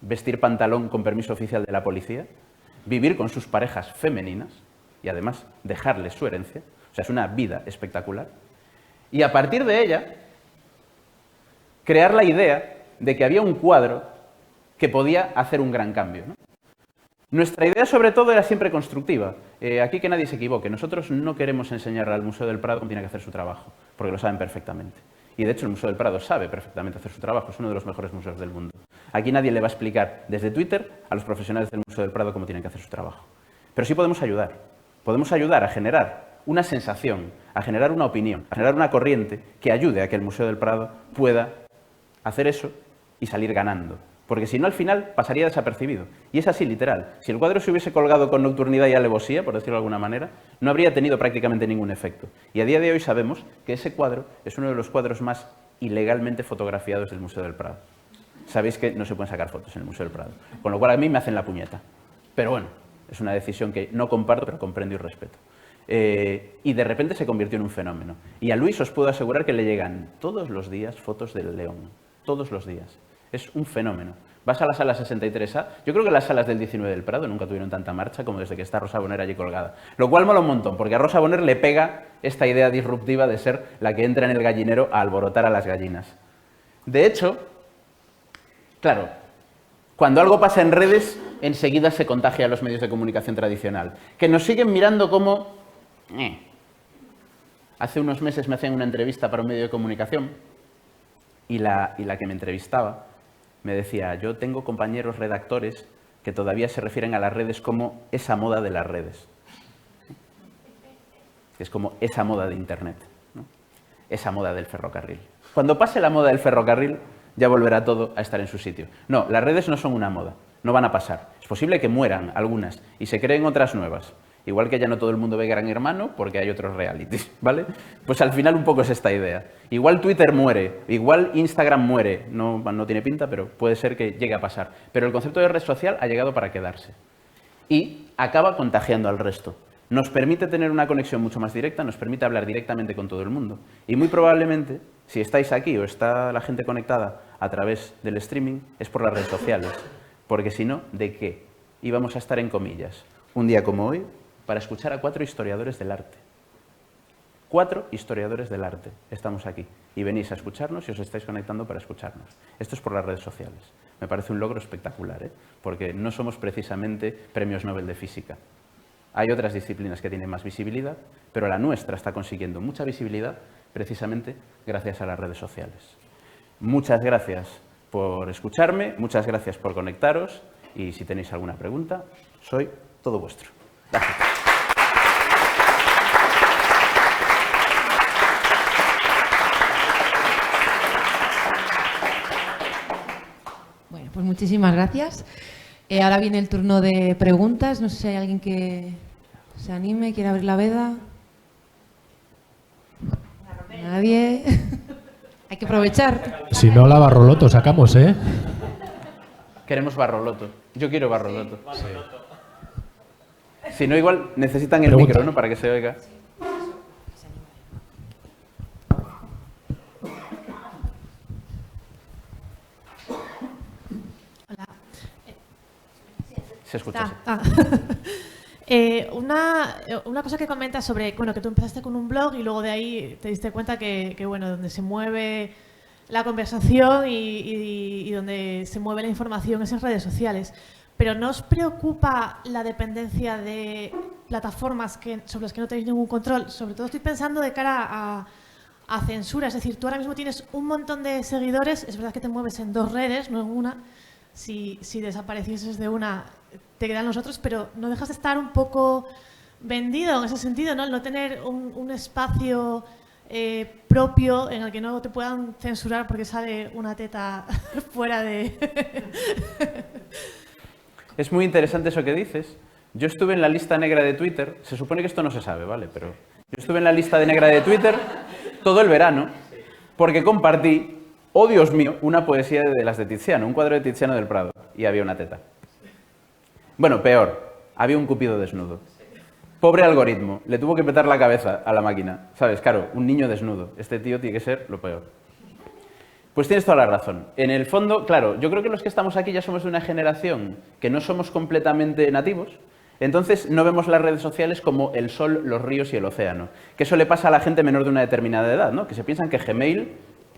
vestir pantalón con permiso oficial de la policía, vivir con sus parejas femeninas y además dejarles su herencia. O sea, es una vida espectacular. Y a partir de ella, crear la idea de que había un cuadro que podía hacer un gran cambio, ¿no? Nuestra idea, sobre todo, era siempre constructiva. Aquí que nadie se equivoque. Nosotros no queremos enseñar al Museo del Prado cómo tiene que hacer su trabajo, porque lo saben perfectamente. Y, de hecho, el Museo del Prado sabe perfectamente hacer su trabajo. Es uno de los mejores museos del mundo. Aquí nadie le va a explicar desde Twitter a los profesionales del Museo del Prado cómo tienen que hacer su trabajo. Pero sí podemos ayudar. Podemos ayudar a generar una sensación, a generar una opinión, a generar una corriente que ayude a que el Museo del Prado pueda hacer eso y salir ganando. Porque si no, al final pasaría desapercibido. Y es así, literal. Si el cuadro se hubiese colgado con nocturnidad y alevosía, por decirlo de alguna manera, no habría tenido prácticamente ningún efecto. Y a día de hoy sabemos que ese cuadro es uno de los cuadros más ilegalmente fotografiados del Museo del Prado. Sabéis que no se pueden sacar fotos en el Museo del Prado. Con lo cual a mí me hacen la puñeta. Pero bueno, es una decisión que no comparto, pero comprendo y respeto. Y de repente se convirtió en un fenómeno. Y a Luis os puedo asegurar que le llegan todos los días fotos del león. Todos los días. Es un fenómeno. Vas a la sala 63A, yo creo que las salas del 19 del Prado nunca tuvieron tanta marcha como desde que está Rosa Bonheur allí colgada. Lo cual mola un montón, porque a Rosa Bonheur le pega esta idea disruptiva de ser la que entra en el gallinero a alborotar a las gallinas. De hecho, claro, cuando algo pasa en redes, enseguida se contagia a los medios de comunicación tradicional, que nos siguen mirando como... Hace unos meses me hacían una entrevista para un medio de comunicación y la que me entrevistaba me decía, yo tengo compañeros redactores que todavía se refieren a las redes como esa moda de las redes. Es como esa moda de Internet, ¿no? Esa moda del ferrocarril. Cuando pase la moda del ferrocarril, ya volverá todo a estar en su sitio. No, las redes no son una moda, no van a pasar. Es posible que mueran algunas y se creen otras nuevas. Igual que ya no todo el mundo ve Gran Hermano porque hay otros realities, ¿vale? Pues al final un poco es esta idea. Igual Twitter muere, igual Instagram muere, no tiene pinta, pero puede ser que llegue a pasar. Pero el concepto de red social ha llegado para quedarse. Y acaba contagiando al resto. Nos permite tener una conexión mucho más directa, nos permite hablar directamente con todo el mundo. Y muy probablemente, si estáis aquí o está la gente conectada a través del streaming, es por las redes sociales. Porque si no, ¿de qué? Íbamos a estar en comillas, un día como hoy, para escuchar a 4 historiadores del arte. 4 historiadores del arte estamos aquí. Y venís a escucharnos y os estáis conectando para escucharnos. Esto es por las redes sociales. Me parece un logro espectacular, ¿eh? Porque no somos precisamente premios Nobel de física. Hay otras disciplinas que tienen más visibilidad, pero la nuestra está consiguiendo mucha visibilidad precisamente gracias a las redes sociales. Muchas gracias por escucharme, muchas gracias por conectaros y si tenéis alguna pregunta, soy todo vuestro. Gracias. Bueno, pues muchísimas gracias. Ahora viene el turno de preguntas. No sé si hay alguien que se anime, quiere abrir la veda. Nadie. Hay que aprovechar. Si no, la Barroloto sacamos, ¿eh? Queremos Barroloto. Yo quiero Barroloto. Sí. Si no, igual necesitan el Pregunta. micro, ¿no? Para que se oiga. Hola. Se escucha. Sí. Una cosa que comentas sobre, bueno, que tú empezaste con un blog y luego de ahí te diste cuenta que bueno, donde se mueve la conversación y donde se mueve la información es en redes sociales. Pero ¿no os preocupa la dependencia de plataformas sobre las que no tenéis ningún control? Sobre todo estoy pensando de cara a censura. Es decir, tú ahora mismo tienes un montón de seguidores, es verdad que te mueves en 2 redes, no en una. Si desaparecieses de una, te quedan los otros, pero no dejas de estar un poco vendido en ese sentido, ¿no? El no tener un espacio propio en el que no te puedan censurar porque sale una teta fuera de... Es muy interesante eso que dices. Yo estuve en la lista negra de Twitter. Se supone que esto no se sabe, ¿vale? Pero yo estuve en la lista negra de Twitter todo el verano porque compartí, oh Dios mío, una poesía de las de Tiziano, un cuadro de Tiziano del Prado. Y había una teta. Bueno, peor. Había un cupido desnudo. Pobre algoritmo. Le tuvo que petar la cabeza a la máquina. ¿Sabes? Claro, un niño desnudo. Este tío tiene que ser lo peor. Pues tienes toda la razón. En el fondo, claro, yo creo que los que estamos aquí ya somos de una generación que no somos completamente nativos, entonces no vemos las redes sociales como el sol, los ríos y el océano. Que eso le pasa a la gente menor de una determinada edad, ¿no? Que se piensan que Gmail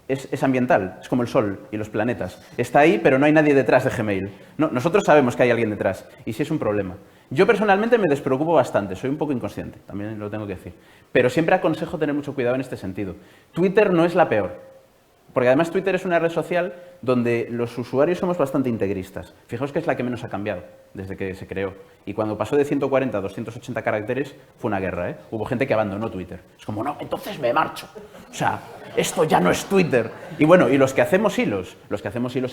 es ambiental, es como el sol y los planetas. Está ahí, pero no hay nadie detrás de Gmail. No, nosotros sabemos que hay alguien detrás, y sí es un problema. Yo personalmente me despreocupo bastante, soy un poco inconsciente, también lo tengo que decir. Pero siempre aconsejo tener mucho cuidado en este sentido. Twitter no es la peor. Porque además Twitter es una red social donde los usuarios somos bastante integristas. Fijaos que es la que menos ha cambiado desde que se creó. Y cuando pasó de 140 a 280 caracteres fue una guerra, ¿eh? Hubo gente que abandonó Twitter. Es como, no, entonces me marcho. O sea, esto ya no es Twitter. Y bueno, y los que hacemos hilos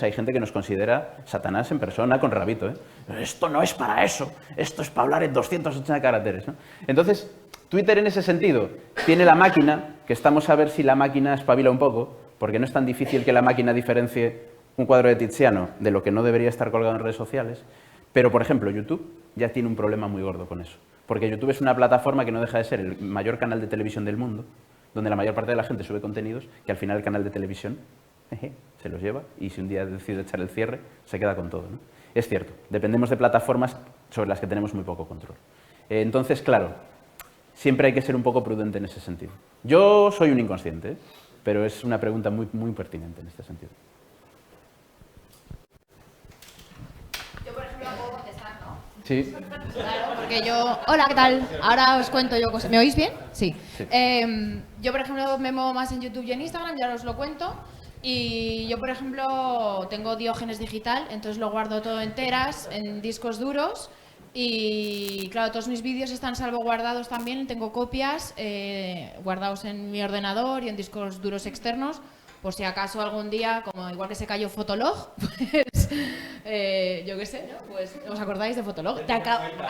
hay gente que nos considera Satanás en persona con rabito, ¿eh? Esto no es para eso, esto es para hablar en 280 caracteres, ¿no? Entonces, Twitter en ese sentido tiene la máquina, que estamos a ver si la máquina espabila un poco, porque no es tan difícil que la máquina diferencie un cuadro de Tiziano de lo que no debería estar colgado en redes sociales. Pero, por ejemplo, YouTube ya tiene un problema muy gordo con eso. Porque YouTube es una plataforma que no deja de ser el mayor canal de televisión del mundo, donde la mayor parte de la gente sube contenidos, que al final el canal de televisión se los lleva y si un día decide echar el cierre, se queda con todo, ¿no? Es cierto, dependemos de plataformas sobre las que tenemos muy poco control. Entonces, claro, siempre hay que ser un poco prudente en ese sentido. Yo soy un inconsciente, ¿eh? Pero es una pregunta muy, muy pertinente en este sentido. Yo, por ejemplo, la puedo contestar, ¿no? Sí. Claro, porque yo... Hola, ¿qué tal? Ahora os cuento yo cosas. ¿Me oís bien? Sí. Sí. Yo, por ejemplo, me muevo más en YouTube y en Instagram, ya os lo cuento. Y yo, por ejemplo, tengo Diógenes digital, entonces lo guardo todo en teras, en discos duros. Y claro, todos mis vídeos están salvaguardados también, tengo copias guardados en mi ordenador y en discos duros externos, por si acaso algún día, como igual que se cayó Fotolog, pues yo qué sé, ¿no? Pues ¿os acordáis de Fotolog?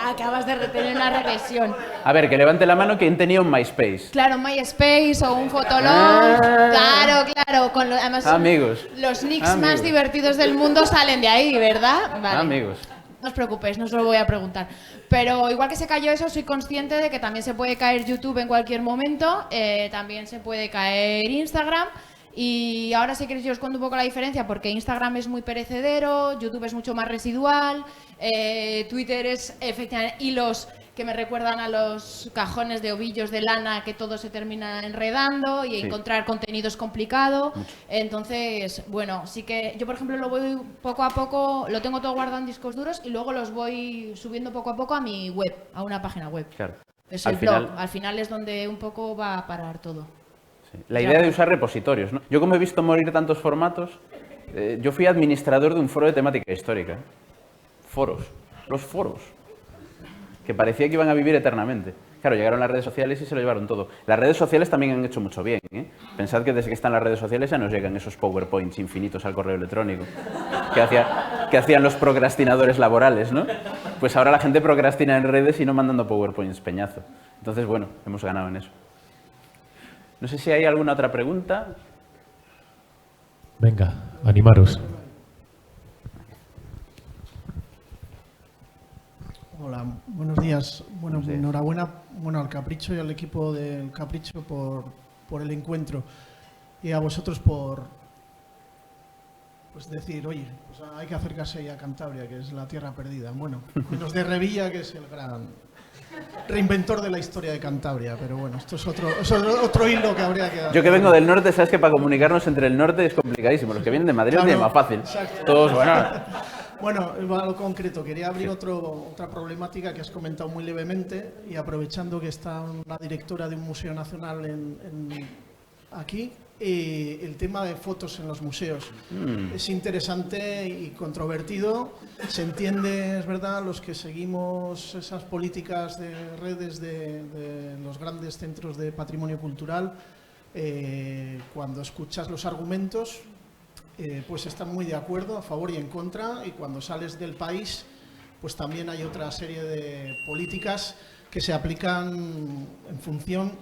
Acabas de tener una regresión. A ver, que levante la mano quien tenía un MySpace. Claro, MySpace o un Fotolog. Claro. Además, Amigos. los nicks más divertidos del mundo salen de ahí, ¿verdad? Vale. Amigos. No os preocupéis, no os lo voy a preguntar. Pero igual que se cayó eso, soy consciente de que también se puede caer YouTube en cualquier momento, también se puede caer Instagram. Y ahora si queréis yo os cuento un poco la diferencia, porque Instagram es muy perecedero, YouTube es mucho más residual, Twitter es efectivamente hilos que me recuerdan a los cajones de ovillos de lana que todo se termina enredando y encontrar contenido es complicado. Entonces, bueno, sí que yo por ejemplo lo voy poco a poco, lo tengo todo guardado en discos duros y luego los voy subiendo poco a poco a mi web, a una página web. Claro. Es el blog, al final es donde un poco va a parar todo. Sí. La idea de usar repositorios, ¿no? Yo como he visto morir tantos formatos, yo fui administrador de un foro de temática histórica. Foros, los foros, que parecía que iban a vivir eternamente. Claro, llegaron las redes sociales y se lo llevaron todo. Las redes sociales también han hecho mucho bien, ¿eh? Pensad que desde que están las redes sociales ya nos llegan esos PowerPoints infinitos al correo electrónico que hacían los procrastinadores laborales, ¿no? Pues ahora la gente procrastina en redes y no mandando PowerPoints peñazo. Entonces, bueno, hemos ganado en eso. No sé si hay alguna otra pregunta. Venga, animaros. Hola, buenos días. Bueno, Buenos días. enhorabuena al Capricho y al equipo del Capricho por el encuentro y a vosotros por pues decir, oye, pues hay que acercarse ahí a Cantabria, que es la tierra perdida. Bueno, menos de Revilla, que es el gran reinventor de la historia de Cantabria, pero bueno, esto es otro hilo que habría que dar. Yo que vengo del norte, sabes que para comunicarnos entre el norte es complicadísimo. Los que vienen de Madrid Claro, es más fácil. exacto. Todos, bueno. Bueno, a lo concreto, quería abrir otra problemática que has comentado muy levemente y aprovechando que está una directora de un museo nacional aquí, el tema de fotos en los museos. Es interesante y controvertido, se entiende, es verdad, los que seguimos esas políticas de redes de los grandes centros de patrimonio cultural, cuando escuchas los argumentos, pues están muy de acuerdo, a favor y en contra, y cuando sales del país, pues también hay otra serie de políticas que se aplican en función,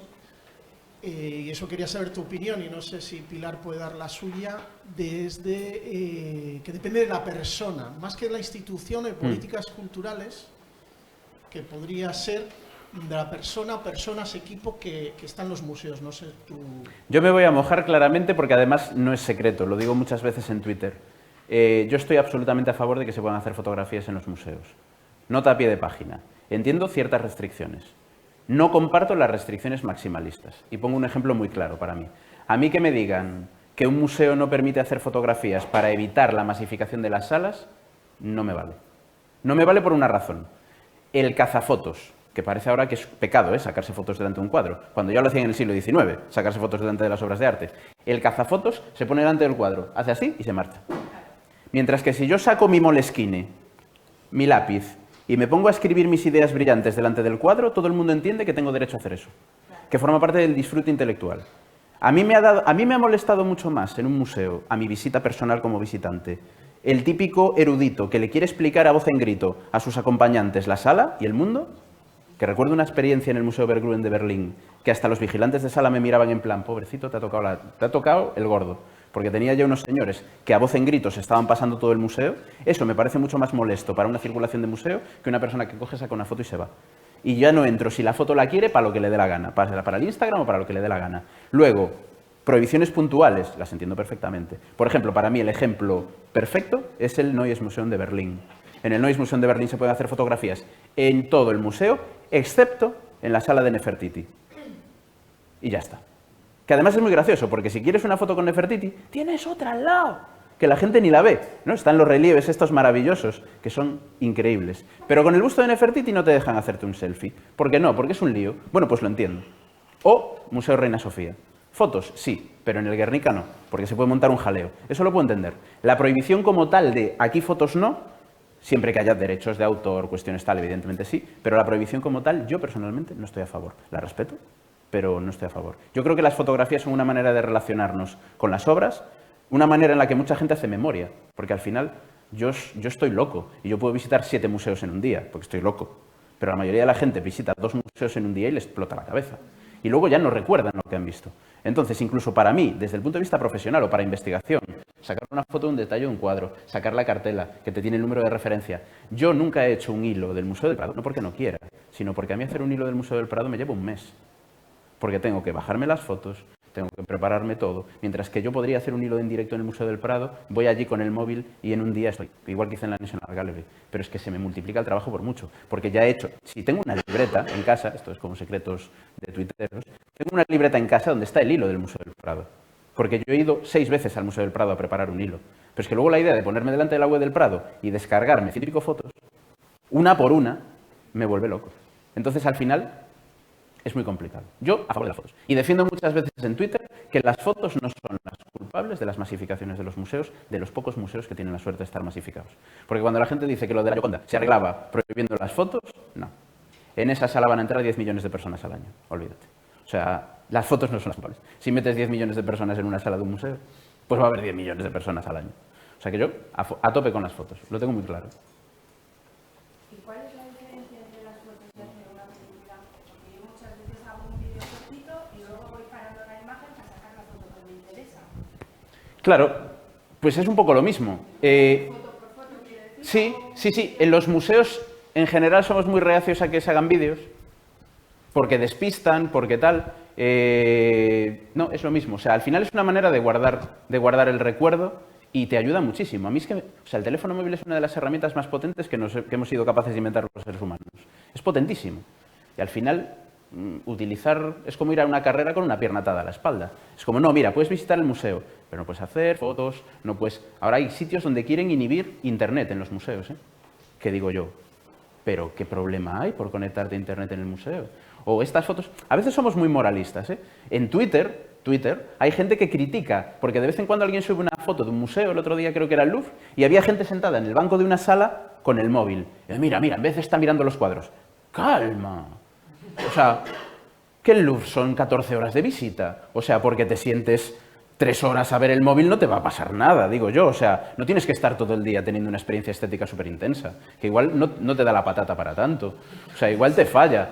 y eso quería saber tu opinión, y no sé si Pilar puede dar la suya, desde que depende de la persona, más que de la institución, hay políticas culturales que podría ser de la persona, personas, equipo que están en los museos, no sé tú. Yo me voy a mojar claramente porque además no es secreto, lo digo muchas veces en Twitter. Yo estoy absolutamente a favor de que se puedan hacer fotografías en los museos. Nota a pie de página. Entiendo ciertas restricciones. No comparto las restricciones maximalistas. Y pongo un ejemplo muy claro para mí. A mí que me digan que un museo no permite hacer fotografías para evitar la masificación de las salas, no me vale. No me vale por una razón. El cazafotos, que parece ahora que es pecado, sacarse fotos delante de un cuadro, cuando ya lo hacían en el siglo XIX, sacarse fotos delante de las obras de arte. El cazafotos se pone delante del cuadro, hace así y se marcha. Mientras que si yo saco mi Moleskine, mi lápiz, y me pongo a escribir mis ideas brillantes delante del cuadro, todo el mundo entiende que tengo derecho a hacer eso, que forma parte del disfrute intelectual. A mí me ha molestado mucho más en un museo, a mi visita personal como visitante, el típico erudito que le quiere explicar a voz en grito a sus acompañantes la sala y el mundo, que recuerdo una experiencia en el Museo Berggruen de Berlín, que hasta los vigilantes de sala me miraban en plan, pobrecito, te ha tocado el gordo, porque tenía ya unos señores que a voz en gritos estaban pasando todo el museo. Eso me parece mucho más molesto para una circulación de museo que una persona que coge, saca una foto y se va. Y ya no entro si la foto la quiere para lo que le dé la gana, para el Instagram o para lo que le dé la gana. Luego, prohibiciones puntuales, las entiendo perfectamente. Por ejemplo, para mí el ejemplo perfecto es el Neues Museum de Berlín. En el Neues Museum de Berlín se pueden hacer fotografías en todo el museo, excepto en la sala de Nefertiti. Y ya está. Que además es muy gracioso, porque si quieres una foto con Nefertiti, tienes otra al lado, que la gente ni la ve, ¿no? Están los relieves estos maravillosos, que son increíbles. Pero con el busto de Nefertiti no te dejan hacerte un selfie. ¿Por qué no? Porque es un lío. Bueno, pues lo entiendo. O Museo Reina Sofía. Fotos, sí, pero en el Guernica no, porque se puede montar un jaleo. Eso lo puedo entender. La prohibición como tal de aquí fotos no, siempre que haya derechos de autor, cuestiones tal, evidentemente sí, pero la prohibición como tal, yo personalmente no estoy a favor. ¿La respeto? pero no estoy a favor. Yo creo que las fotografías son una manera de relacionarnos con las obras, una manera en la que mucha gente hace memoria, porque al final yo estoy loco y yo puedo visitar 7 museos en un día, porque estoy loco, pero la mayoría de la gente visita 2 museos en un día y les explota la cabeza. Y luego ya no recuerdan lo que han visto. Entonces, incluso para mí, desde el punto de vista profesional o para investigación, sacar una foto de un detalle de un cuadro, sacar la cartela, que te tiene el número de referencia. Yo nunca he hecho un hilo del Museo del Prado, no porque no quiera, sino porque a mí hacer un hilo del Museo del Prado me lleva un mes. Porque tengo que bajarme las fotos, tengo que prepararme todo. Mientras que yo podría hacer un hilo en directo en el Museo del Prado, voy allí con el móvil y en un día estoy, igual que hice en la National Gallery. Pero es que se me multiplica el trabajo por mucho, porque ya he hecho, si tengo una libreta en casa, esto es como secretos de tuiteros, tengo una libreta en casa donde está el hilo del Museo del Prado. Porque yo he ido 6 veces al Museo del Prado a preparar un hilo. Pero es que luego la idea de ponerme delante de la web del Prado y descargarme 100 y pico fotos, una por una, me vuelve loco. Entonces, al final, es muy complicado. Yo, a favor de las fotos. Y defiendo muchas veces en Twitter que las fotos no son las culpables de las masificaciones de los museos, de los pocos museos que tienen la suerte de estar masificados. Porque cuando la gente dice que lo de la Gioconda se arreglaba prohibiendo las fotos, no. En esa sala van a entrar 10 millones de personas al año, olvídate. O sea, las fotos no son las culpables. Si metes 10 millones de personas en una sala de un museo, pues va a haber 10 millones de personas al año. O sea que yo, a tope con las fotos, lo tengo muy claro. ¿Y cuál es la diferencia entre las fotos y hacer una película? Porque yo muchas veces hago un vídeo cortito y luego voy parando la imagen para sacar la foto que me interesa. Claro, pues es un poco lo mismo. Foto por foto, quiere decir. Sí. En los museos, en general, somos muy reacios a que se hagan vídeos, porque despistan, porque tal. No, es lo mismo. O sea, al final es una manera de guardar el recuerdo y te ayuda muchísimo. A mí es que, o sea, el teléfono móvil es una de las herramientas más potentes que hemos sido capaces de inventar los seres humanos. Es potentísimo. Y al final, utilizar es como ir a una carrera con una pierna atada a la espalda. Es como, no, mira, puedes visitar el museo, pero no puedes hacer fotos, no puedes... Ahora hay sitios donde quieren inhibir Internet en los museos, ¿eh? ¿Qué digo yo? Pero ¿qué problema hay por conectarte a Internet en el museo? O estas fotos... A veces somos muy moralistas, ¿eh? En Twitter, hay gente que critica, porque de vez en cuando alguien sube una foto de un museo, el otro día creo que era el Louvre, y había gente sentada en el banco de una sala con el móvil. Y mira, en vez de estar mirando los cuadros. ¡Calma! O sea, que el Louvre son 14 horas de visita. O sea, porque te sientes 3 horas a ver el móvil no te va a pasar nada, digo yo. O sea, no tienes que estar todo el día teniendo una experiencia estética súper intensa, que igual no te da la patata para tanto. O sea, igual te falla.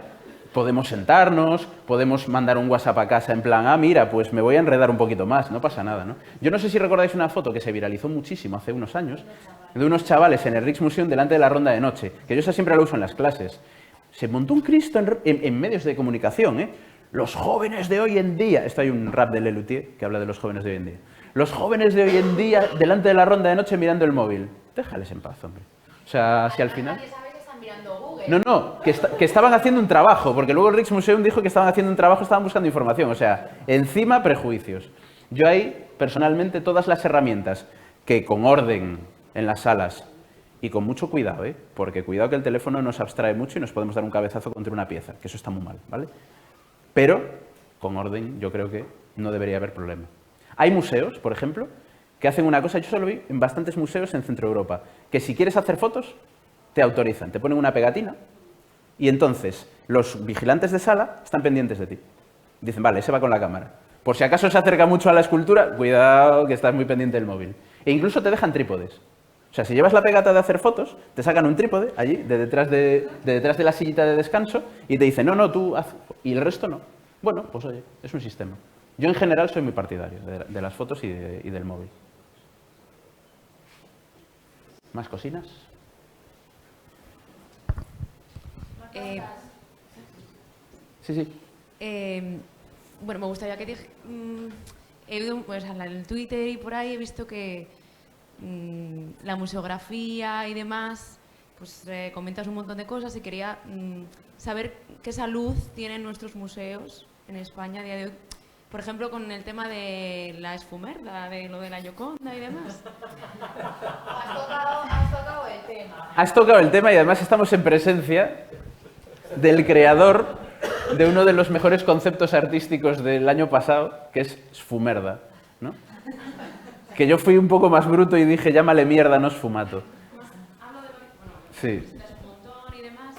Podemos sentarnos, podemos mandar un WhatsApp a casa en plan, mira, pues me voy a enredar un poquito más, no pasa nada, ¿no? Yo no sé si recordáis una foto que se viralizó muchísimo hace unos años, de unos chavales en el Rijksmuseum delante de la ronda de noche, que yo esa siempre la uso en las clases. Se montó un Cristo en medios de comunicación, ¿eh? Los jóvenes de hoy en día, esto hay un rap de Lelutier que habla de los jóvenes de hoy en día. Los jóvenes de hoy en día delante de la ronda de noche mirando el móvil. Déjales en paz, hombre. O sea, si al final... No, que estaban haciendo un trabajo, porque luego el Rijksmuseum dijo que estaban haciendo un trabajo, estaban buscando información, o sea, encima prejuicios. Yo ahí, personalmente, todas las herramientas que con orden en las salas y con mucho cuidado, porque cuidado que el teléfono nos abstrae mucho y nos podemos dar un cabezazo contra una pieza, que eso está muy mal, ¿vale? Pero, con orden, yo creo que no debería haber problema. Hay museos, por ejemplo, que hacen una cosa, yo solo vi en bastantes museos en Centro Europa, que si quieres hacer fotos, te autorizan, te ponen una pegatina y entonces los vigilantes de sala están pendientes de ti. Dicen, vale, ese va con la cámara. Por si acaso se acerca mucho a la escultura, cuidado que estás muy pendiente del móvil. E incluso te dejan trípodes. O sea, si llevas la pegata de hacer fotos, te sacan un trípode allí, de detrás de la sillita de descanso y te dicen, no, tú haz... Y el resto no. Bueno, pues oye, es un sistema. Yo en general soy muy partidario de las fotos y del móvil. ¿Más cocinas? Sí. Bueno, me gustaría que he oído pues, en Twitter y por ahí he visto que la museografía y demás, pues comentas un montón de cosas y quería saber qué salud tienen nuestros museos en España a día de hoy. Por ejemplo, con el tema de la esfumerda, de lo de la Gioconda y demás. Has tocado el tema. Has tocado el tema y además estamos en presencia del creador de uno de los mejores conceptos artísticos del año pasado, que es sfumerda, ¿no? Que yo fui un poco más bruto y dije, llámale mierda, no sfumato. Hablo de sí. un montón y demás,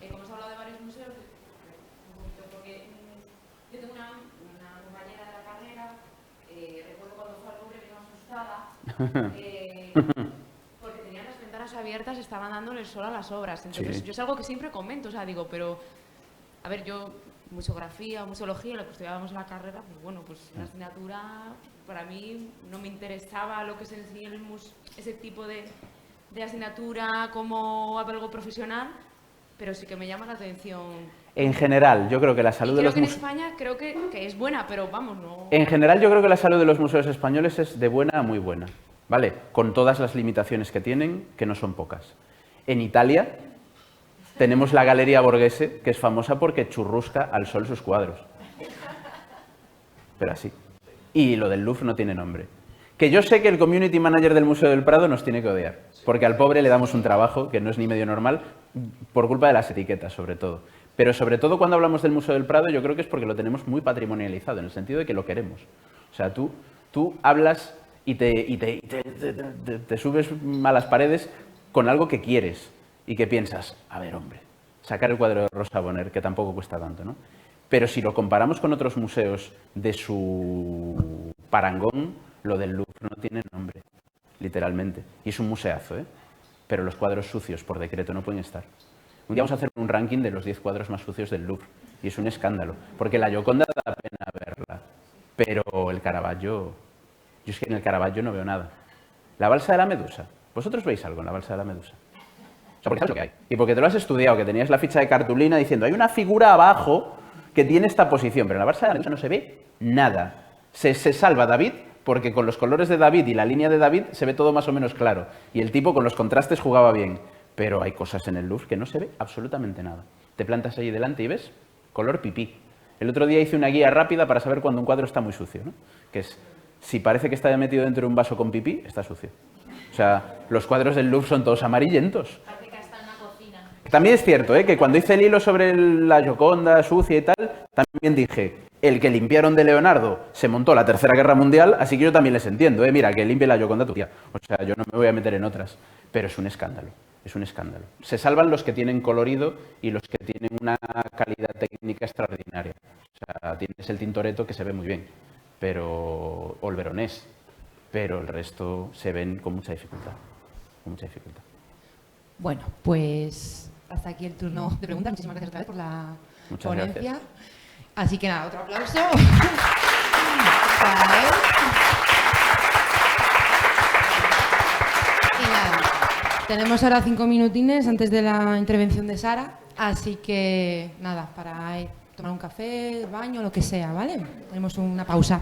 como has hablado de varios museos, un poquito porque yo tengo una porque tenían las ventanas abiertas, estaban dándole el sol a las obras. Entonces, Sí. yo es algo que siempre comento, o sea, digo, pero, a ver, yo, museografía, museología, lo que estudiábamos en la carrera, pues bueno, pues la asignatura, para mí no me interesaba lo que es en sí ese tipo de asignatura como algo profesional, pero sí que me llama la atención. En general, yo creo que la salud Y de creo los que en museos... España creo que es buena, pero vamos, no... En general, yo creo que la salud de los museos españoles es de buena a muy buena, ¿vale? Con todas las limitaciones que tienen, que no son pocas. En Italia tenemos la Galería Borghese, que es famosa porque churrusca al sol sus cuadros. Pero así. Y lo del Louvre no tiene nombre. Que yo sé que el community manager del Museo del Prado nos tiene que odiar, porque al pobre le damos un trabajo que no es ni medio normal, por culpa de las etiquetas, sobre todo. Pero sobre todo cuando hablamos del Museo del Prado, yo creo que es porque lo tenemos muy patrimonializado, en el sentido de que lo queremos. O sea, tú hablas y te subes a las paredes con algo que quieres y que piensas, a ver, hombre, sacar el cuadro de Rosa Bonheur, que tampoco cuesta tanto, ¿no? Pero si lo comparamos con otros museos de su parangón, lo del Louvre no tiene nombre, literalmente. Y es un museazo, ¿eh? Pero los cuadros sucios, por decreto, no pueden estar. Un día vamos a hacer un ranking de los 10 cuadros más sucios del Louvre. Y es un escándalo. Porque la Gioconda da pena verla. Pero el Caravaggio... Yo es que en el Caravaggio no veo nada. La balsa de la Medusa. ¿Vosotros veis algo en la balsa de la Medusa? O sea, porque sabes lo que hay. Y porque te lo has estudiado, que tenías la ficha de cartulina diciendo hay una figura abajo que tiene esta posición. Pero en la balsa de la Medusa no se ve nada. Se salva David... porque con los colores de David y la línea de David se ve todo más o menos claro. Y el tipo con los contrastes jugaba bien. Pero hay cosas en el Louvre que no se ve absolutamente nada. Te plantas allí delante y ves color pipí. El otro día hice una guía rápida para saber cuando un cuadro está muy sucio, ¿no? Que es, si parece que está metido dentro de un vaso con pipí, está sucio. O sea, los cuadros del Louvre son todos amarillentos. Parece que está en una cocina. También es cierto, ¿eh? Que cuando hice el hilo sobre la Gioconda sucia y tal, también dije... El que limpiaron de Leonardo se montó la Tercera Guerra Mundial, así que yo también les entiendo, mira, que limpie la Gioconda tu tía. O sea, yo no me voy a meter en otras, pero es un escándalo, es un escándalo. Se salvan los que tienen colorido y los que tienen una calidad técnica extraordinaria. O sea, tienes el Tintoretto que se ve muy bien, o el Veronés, pero el resto se ven con mucha dificultad, con mucha dificultad. Bueno, pues hasta aquí el turno de preguntas. Muchísimas gracias otra vez por la Muchas ponencia. gracias. Así que nada, otro aplauso. Para él. Y nada, tenemos ahora 5 minutines antes de la intervención de Sara, así que nada, para tomar un café, baño, lo que sea, ¿vale? Tenemos una pausa.